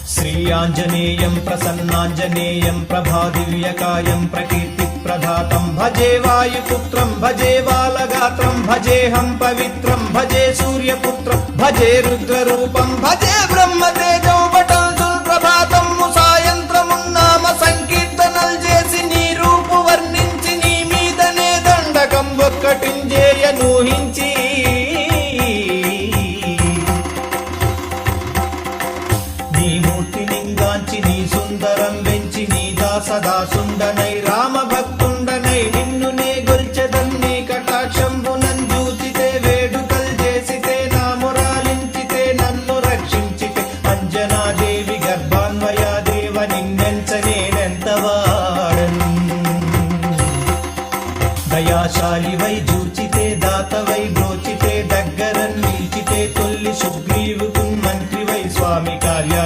श्रीयाञ्जनेयं प्रसन्नाञ्जनेयं प्रभादिव्यकायं प्रकीर्तिप्रदातं भजे वायुपुत्रं भजे बालगात्रं भजेऽहं पवित्रं भजे सूर्यपुत्रं भजे रुद्ररूपं भजे ब्रह्मतेजो बटल् ప్రభాతం సాయంత్రమున్నామ సంకీర్తనల్ చేసి నీ రూపు వర్ణించి నీ మీదనే దండకం ఒక్కటింజేయనూహించి నీ మూర్తి నింగాంచి నీ సుందరం వెంచి నీ దాసదాసుండనై రామభక్తుండనై నిన్ను నే గొల్చెదన్ నీ కటాక్షంబునంజూచితే వేడుకల్ చేసితే నా మురాలించితే నన్ను రక్షించితే అంజనాదేవి గర్భాన్వయాదేవ నిన్నెంచనేనెంతవాడన్ దయాశాలి వై జూచితే దాత వై